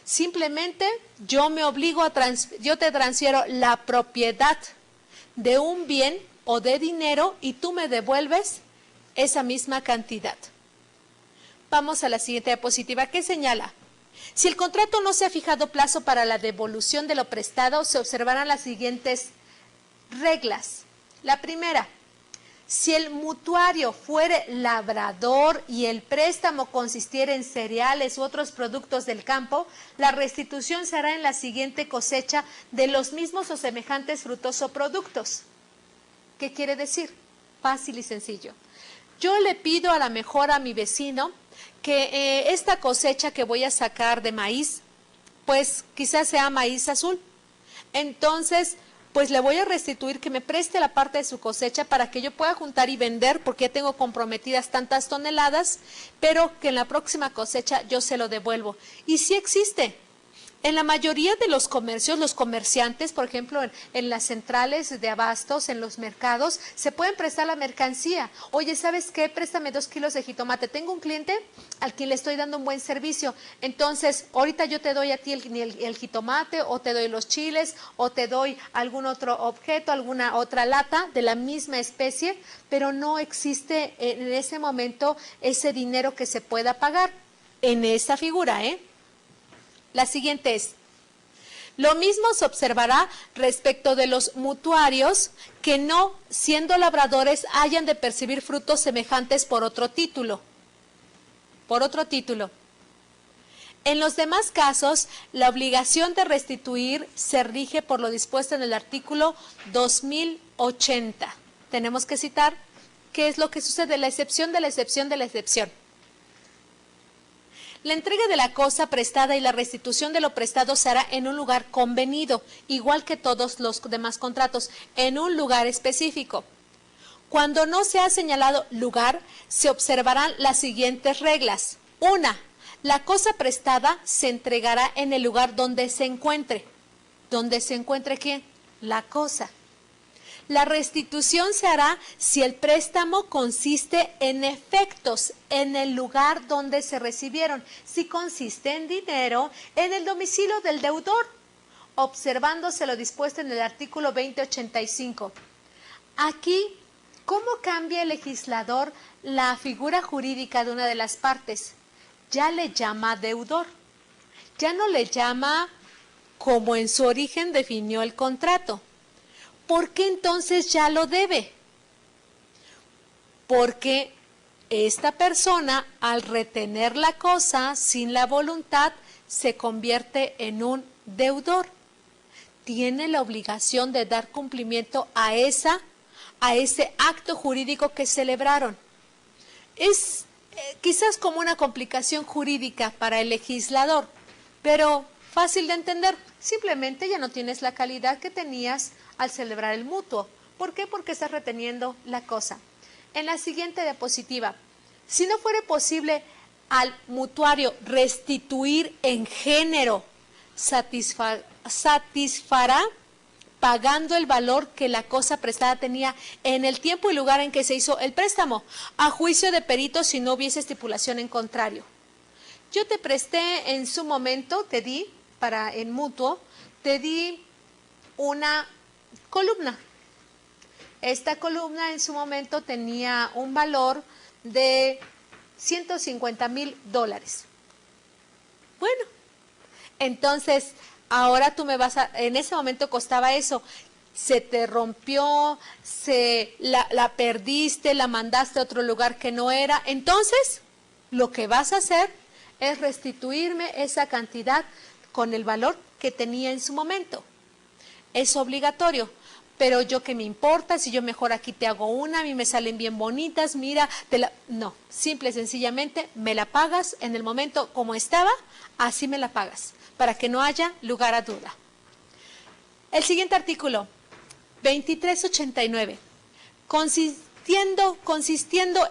Simplemente yo te transfiero la propiedad de un bien o de dinero y tú me devuelves esa misma cantidad. Vamos a la siguiente diapositiva que señala: si el contrato no se ha fijado plazo para la devolución de lo prestado, se observarán las siguientes reglas. La primera: si el mutuario fuere labrador y el préstamo consistiera en cereales u otros productos del campo, la restitución se hará en la siguiente cosecha de los mismos o semejantes frutos o productos. ¿Qué quiere decir? Fácil y sencillo. Yo le pido a la mejor a mi vecino que esta cosecha que voy a sacar de maíz, pues quizás sea maíz azul. Entonces, pues le voy a restituir que me preste la parte de su cosecha para que yo pueda juntar y vender, porque ya tengo comprometidas tantas toneladas, pero que en la próxima cosecha yo se lo devuelvo. Y sí existe. En la mayoría de los comercios, los comerciantes, por ejemplo, en las centrales de abastos, en los mercados, se pueden prestar la mercancía. Oye, ¿sabes qué? Préstame 2 kilos de jitomate. Tengo un cliente al quien le estoy dando un buen servicio. Entonces, ahorita yo te doy a ti el jitomate, o te doy los chiles, o te doy algún otro objeto, alguna otra lata de la misma especie, pero no existe en ese momento ese dinero que se pueda pagar en esa figura, ¿eh? La siguiente es: lo mismo se observará respecto de los mutuarios que no, siendo labradores, hayan de percibir frutos semejantes por otro título. En los demás casos, la obligación de restituir se rige por lo dispuesto en el artículo 2080. Tenemos que citar qué es lo que sucede, la excepción de la excepción de la excepción. La entrega de la cosa prestada y la restitución de lo prestado se hará en un lugar convenido, igual que todos los demás contratos, en un lugar específico. Cuando no se ha señalado lugar, se observarán las siguientes reglas. 1. La cosa prestada se entregará en el lugar donde se encuentre. ¿Dónde se encuentre quién? La cosa. La restitución se hará si el préstamo consiste en efectos en el lugar donde se recibieron. Si consiste en dinero, en el domicilio del deudor, observándose lo dispuesto en el artículo 2085. Aquí, ¿cómo cambia el legislador la figura jurídica de una de las partes? Ya le llama deudor. Ya no le llama como en su origen definió el contrato. ¿Por qué entonces ya lo debe? Porque esta persona, al retener la cosa sin la voluntad, se convierte en un deudor. Tiene la obligación de dar cumplimiento a ese acto jurídico que celebraron. Es quizás como una complicación jurídica para el legislador, pero fácil de entender. Simplemente ya no tienes la calidad que tenías al celebrar el mutuo. ¿Por qué? Porque estás reteniendo la cosa. En la siguiente diapositiva, si no fuera posible al mutuario restituir en género, satisfará pagando el valor que la cosa prestada tenía en el tiempo y lugar en que se hizo el préstamo, a juicio de peritos si no hubiese estipulación en contrario. Yo te presté en su momento, te di, en mutuo, te di una columna. Esta columna en su momento tenía un valor de $150,000. Bueno, entonces ahora tú me vas a, en ese momento costaba eso, se te rompió, la perdiste, la mandaste a otro lugar que no era, entonces lo que vas a hacer es restituirme esa cantidad con el valor que tenía en su momento. Es obligatorio. Pero yo qué me importa, si yo mejor aquí te hago una, a mí me salen bien bonitas, mira, no, simple y sencillamente me la pagas en el momento como estaba, así me la pagas, para que no haya lugar a duda. El siguiente artículo, 2389, consistiendo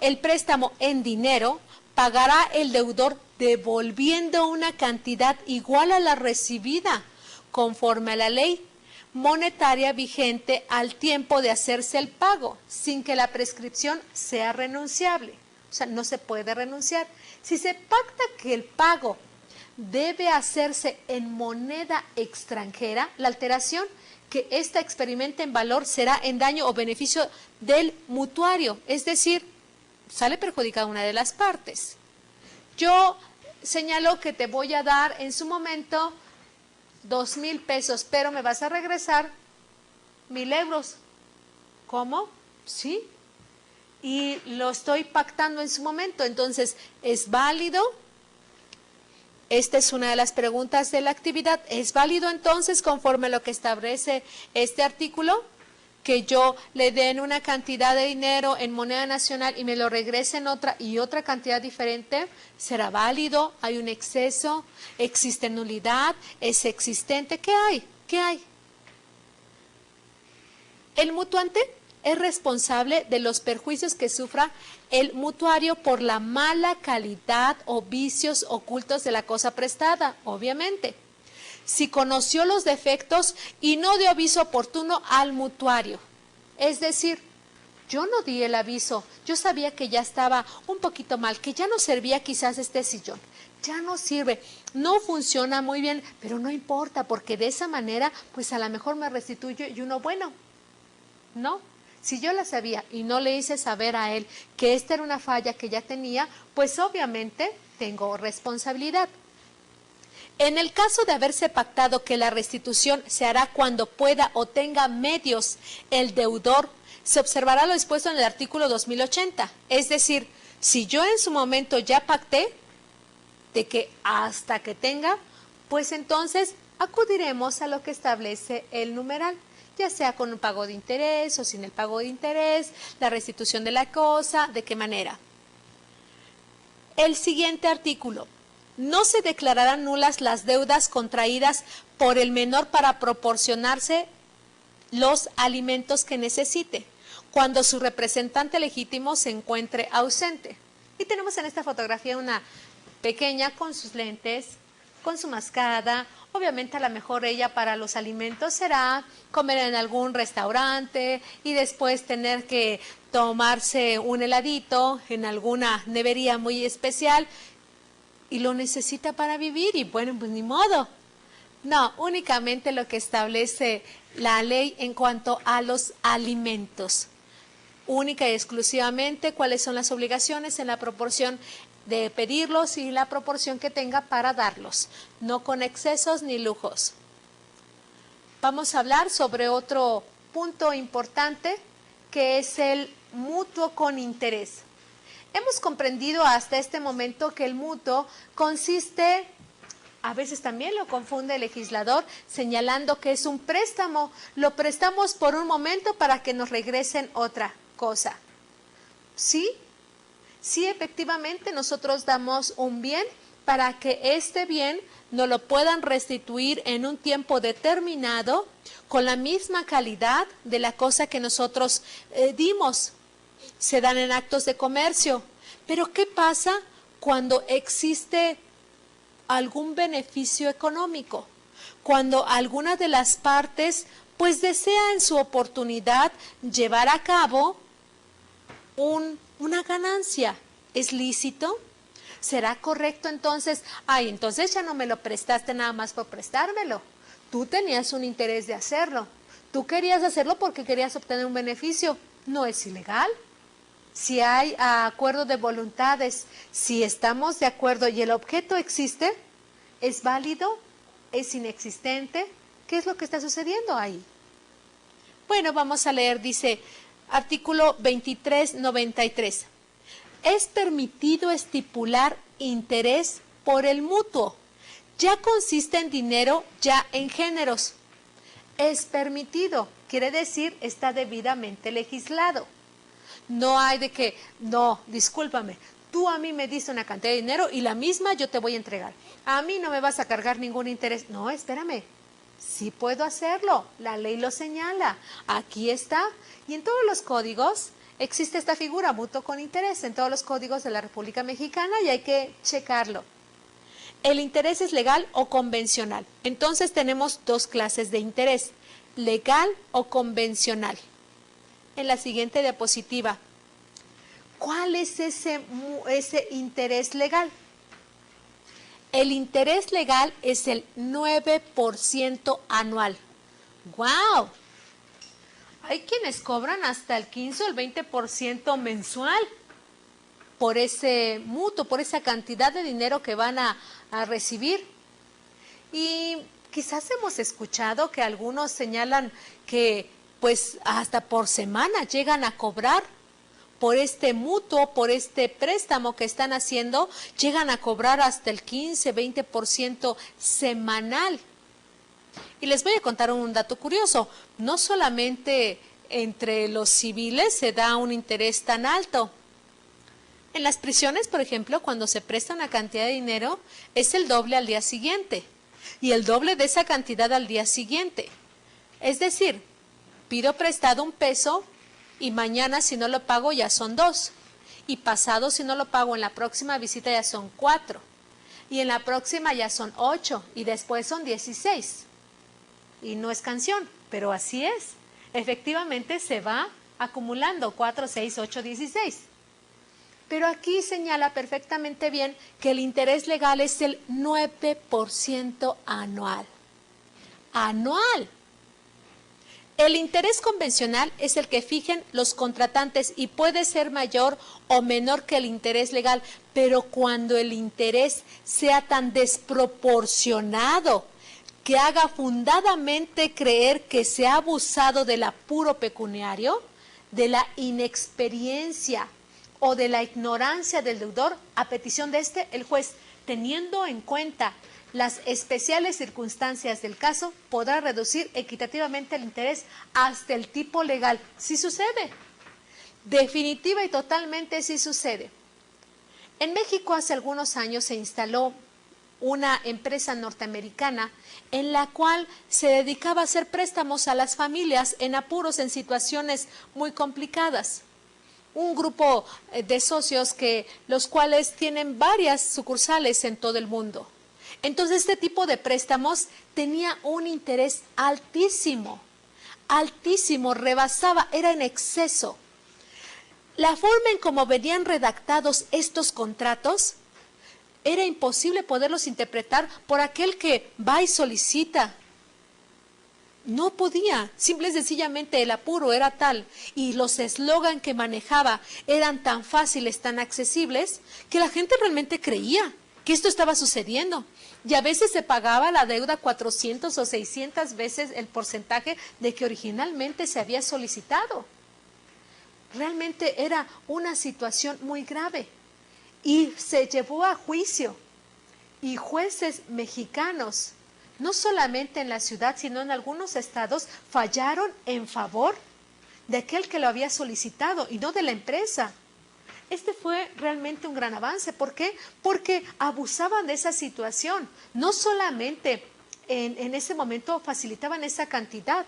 el préstamo en dinero, pagará el deudor devolviendo una cantidad igual a la recibida, conforme a la ley monetaria vigente al tiempo de hacerse el pago, sin que la prescripción sea renunciable. O sea, no se puede renunciar. Si se pacta que el pago debe hacerse en moneda extranjera, la alteración que ésta experimente en valor será en daño o beneficio del mutuario, es decir, sale perjudicada una de las partes. Yo señalo que te voy a dar en su momento 2,000 pesos, pero me vas a regresar 1,000 euros. ¿Cómo? Sí. Y lo estoy pactando en su momento, entonces, ¿es válido? Esta es una de las preguntas de la actividad. ¿Es válido entonces, conforme a lo que establece este artículo, que yo le den una cantidad de dinero en moneda nacional y me lo regresen otra y otra cantidad diferente? ¿Será válido? ¿Hay un exceso? ¿Existe nulidad? ¿Es existente? ¿Qué hay? ¿Qué hay? El mutuante es responsable de los perjuicios que sufra el mutuario por la mala calidad o vicios ocultos de la cosa prestada, obviamente. Si conoció los defectos y no dio aviso oportuno al mutuario. Es decir, yo no di el aviso, yo sabía que ya estaba un poquito mal, que ya no servía quizás este sillón, ya no sirve, no funciona muy bien, pero no importa, porque de esa manera, pues a lo mejor me restituyo y uno bueno, ¿no? Si yo la sabía y no le hice saber a él que esta era una falla que ya tenía, pues obviamente tengo responsabilidad. En el caso de haberse pactado que la restitución se hará cuando pueda o tenga medios el deudor, se observará lo dispuesto en el artículo 2080. Es decir, si yo en su momento ya pacté de que hasta que tenga, pues entonces acudiremos a lo que establece el numeral, ya sea con un pago de interés o sin el pago de interés, la restitución de la cosa, ¿de qué manera? El siguiente artículo. No se declararán nulas las deudas contraídas por el menor para proporcionarse los alimentos que necesite, cuando su representante legítimo se encuentre ausente. Y tenemos en esta fotografía una pequeña con sus lentes, con su mascada. Obviamente a lo mejor ella para los alimentos será comer en algún restaurante y después tener que tomarse un heladito en alguna nevería muy especial. Y lo necesita para vivir y bueno, pues ni modo. No, únicamente lo que establece la ley en cuanto a los alimentos. Única y exclusivamente cuáles son las obligaciones en la proporción de pedirlos y la proporción que tenga para darlos. No con excesos ni lujos. Vamos a hablar sobre otro punto importante que es el mutuo con interés. Hemos comprendido hasta este momento que el mutuo consiste, a veces también lo confunde el legislador, señalando que es un préstamo. Lo prestamos por un momento para que nos regresen otra cosa. ¿Sí? Sí, efectivamente, nosotros damos un bien para que este bien nos lo puedan restituir en un tiempo determinado con la misma calidad de la cosa que nosotros dimos. Se dan en actos de comercio. Pero ¿qué pasa cuando existe algún beneficio económico? Cuando alguna de las partes pues desea en su oportunidad llevar a cabo una ganancia. ¿Es lícito? ¿Será correcto entonces? Ay, entonces ya no me lo prestaste nada más por prestármelo. Tú tenías un interés de hacerlo. Tú querías hacerlo porque querías obtener un beneficio. ¿No es ilegal? Si hay acuerdo de voluntades, si estamos de acuerdo y el objeto existe, ¿es válido? ¿Es inexistente? ¿Qué es lo que está sucediendo ahí? Bueno, vamos a leer, dice, artículo 2393. Es permitido estipular interés por el mutuo. Ya consiste en dinero, ya en géneros. Es permitido, quiere decir, está debidamente legislado. No hay de que, no, discúlpame, tú a mí me diste una cantidad de dinero y la misma yo te voy a entregar. A mí no me vas a cargar ningún interés. No, espérame, sí puedo hacerlo, la ley lo señala, aquí está. Y en todos los códigos existe esta figura, mutuo con interés, en todos los códigos de la República Mexicana y hay que checarlo. El interés es legal o convencional. Entonces tenemos dos clases de interés, legal o convencional. En la siguiente diapositiva, ¿cuál es ese interés legal? El interés legal es el 9% anual. ¡Wow! Hay quienes cobran hasta el 15 o el 20% mensual por ese mutuo, por esa cantidad de dinero que van a recibir. Y quizás hemos escuchado que algunos señalan que pues hasta por semana llegan a cobrar por este mutuo, por este préstamo que están haciendo, llegan a cobrar hasta el 15, 20% semanal. Y les voy a contar un dato curioso, no solamente entre los civiles se da un interés tan alto. En las prisiones, por ejemplo, cuando se presta una cantidad de dinero, es el doble al día siguiente y el doble de esa cantidad al día siguiente. Es decir, pido prestado $1 y mañana si no lo pago ya son 2. Y pasado si no lo pago en la próxima visita ya son 4. Y en la próxima ya son 8 y después son 16. Y no es canción, pero así es. Efectivamente se va acumulando 4, 6, 8, 16. Pero aquí señala perfectamente bien que el interés legal es el 9% anual. Anual. El interés convencional es el que fijen los contratantes y puede ser mayor o menor que el interés legal, pero cuando el interés sea tan desproporcionado que haga fundadamente creer que se ha abusado del apuro pecuniario, de la inexperiencia o de la ignorancia del deudor, a petición de el juez, teniendo en cuenta las especiales circunstancias del caso, podrá reducir equitativamente el interés hasta el tipo legal. Sí sucede. Definitiva y totalmente sí sucede. En México hace algunos años se instaló una empresa norteamericana en la cual se dedicaba a hacer préstamos a las familias en apuros, en situaciones muy complicadas. Un grupo de socios los cuales tienen varias sucursales en todo el mundo. Entonces este tipo de préstamos tenía un interés altísimo, altísimo, rebasaba, era en exceso. La forma en cómo venían redactados estos contratos era imposible poderlos interpretar por aquel que va y solicita. No podía, simple y sencillamente el apuro era tal y los eslogan que manejaba eran tan fáciles, tan accesibles, que la gente realmente creía que esto estaba sucediendo. Y a veces se pagaba la deuda 400 o 600 veces el porcentaje de que originalmente se había solicitado. Realmente era una situación muy grave y se llevó a juicio. Y jueces mexicanos, no solamente en la ciudad, sino en algunos estados, fallaron en favor de aquel que lo había solicitado y no de la empresa. Este fue realmente un gran avance. ¿Por qué? Porque abusaban de esa situación. No solamente en ese momento facilitaban esa cantidad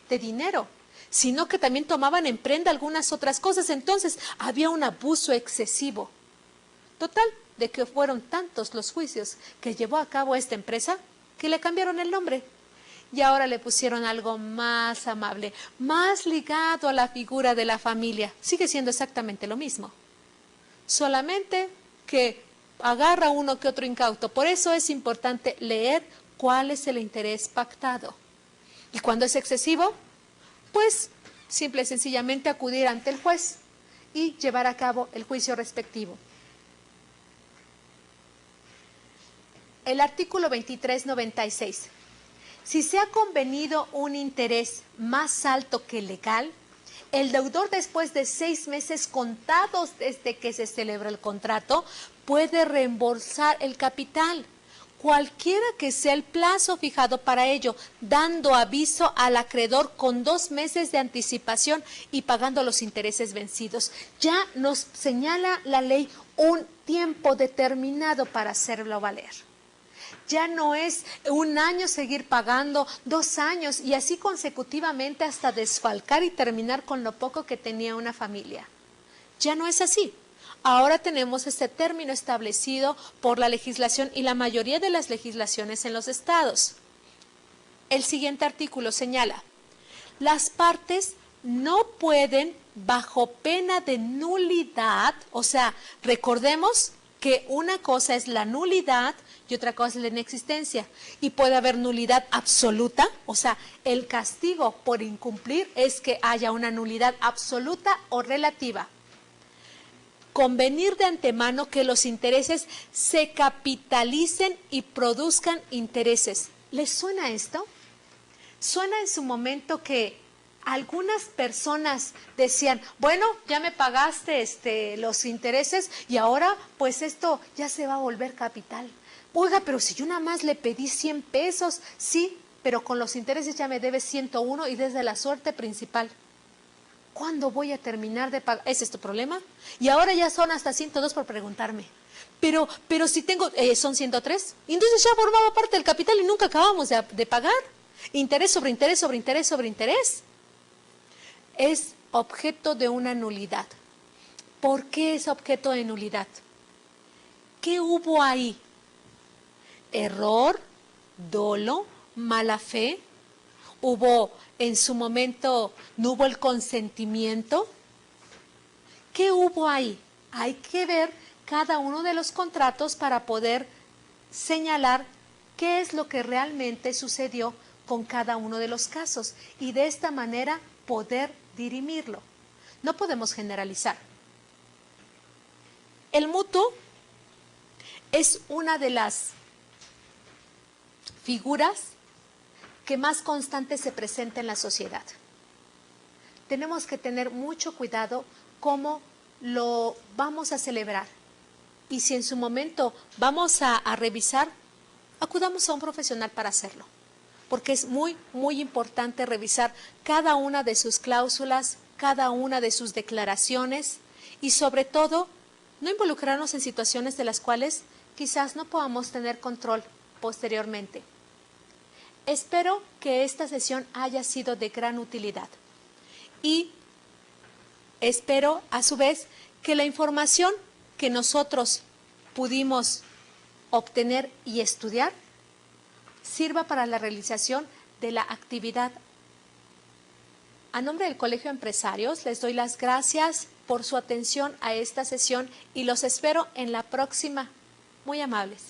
de dinero, sino que también tomaban en prenda algunas otras cosas. Entonces había un abuso excesivo. Total, de que fueron tantos los juicios que llevó a cabo esta empresa que le cambiaron el nombre. Y ahora le pusieron algo más amable, más ligado a la figura de la familia. Sigue siendo exactamente lo mismo. Solamente que agarra uno que otro incauto. Por eso es importante leer cuál es el interés pactado. Y cuando es excesivo, pues simple y sencillamente acudir ante el juez y llevar a cabo el juicio respectivo. El artículo 2396. Si se ha convenido un interés más alto que el legal, el deudor, después de 6 meses contados desde que se celebra el contrato, puede reembolsar el capital, cualquiera que sea el plazo fijado para ello, dando aviso al acreedor con 2 meses de anticipación y pagando los intereses vencidos. Ya nos señala la ley un tiempo determinado para hacerlo valer. Ya no es 1 año seguir pagando, 2 años y así consecutivamente hasta desfalcar y terminar con lo poco que tenía una familia. Ya no es así. Ahora tenemos este término establecido por la legislación y la mayoría de las legislaciones en los estados. El siguiente artículo señala: las partes no pueden, bajo pena de nulidad, o sea, recordemos que una cosa es la nulidad y otra cosa es la inexistencia. Y puede haber nulidad absoluta, o sea, el castigo por incumplir es que haya una nulidad absoluta o relativa. Convenir de antemano que los intereses se capitalicen y produzcan intereses. ¿Les suena esto? Suena en su momento que algunas personas decían, bueno, ya me pagaste los intereses y ahora pues esto ya se va a volver capital. Oiga, pero si yo nada más le pedí 100 pesos, sí, pero con los intereses ya me debe 101 y desde la suerte principal. ¿Cuándo voy a terminar de pagar? ¿Ese es tu problema? Y ahora ya son hasta 102 por preguntarme. Pero si tengo, son 103. Y entonces ya formaba parte del capital y nunca acabamos de pagar. Interés sobre interés sobre interés sobre interés. Es objeto de una nulidad. ¿Por qué es objeto de nulidad? ¿Qué hubo ahí? Error, dolo, mala fe. Hubo en su momento, no hubo el consentimiento. ¿Qué hubo ahí? Hay que ver cada uno de los contratos para poder señalar qué es lo que realmente sucedió con cada uno de los casos y de esta manera poder dirimirlo. No podemos generalizar. El mutuo es una de las figuras que más constante se presenta en la sociedad. Tenemos que tener mucho cuidado cómo lo vamos a celebrar. Y si en su momento vamos a revisar, acudamos a un profesional para hacerlo. Porque es muy, muy importante revisar cada una de sus cláusulas, cada una de sus declaraciones y sobre todo no involucrarnos en situaciones de las cuales quizás no podamos tener control posteriormente. Espero que esta sesión haya sido de gran utilidad y espero a su vez que la información que nosotros pudimos obtener y estudiar sirva para la realización de la actividad. A nombre del Colegio de Empresarios les doy las gracias por su atención a esta sesión y los espero en la próxima. Muy amables.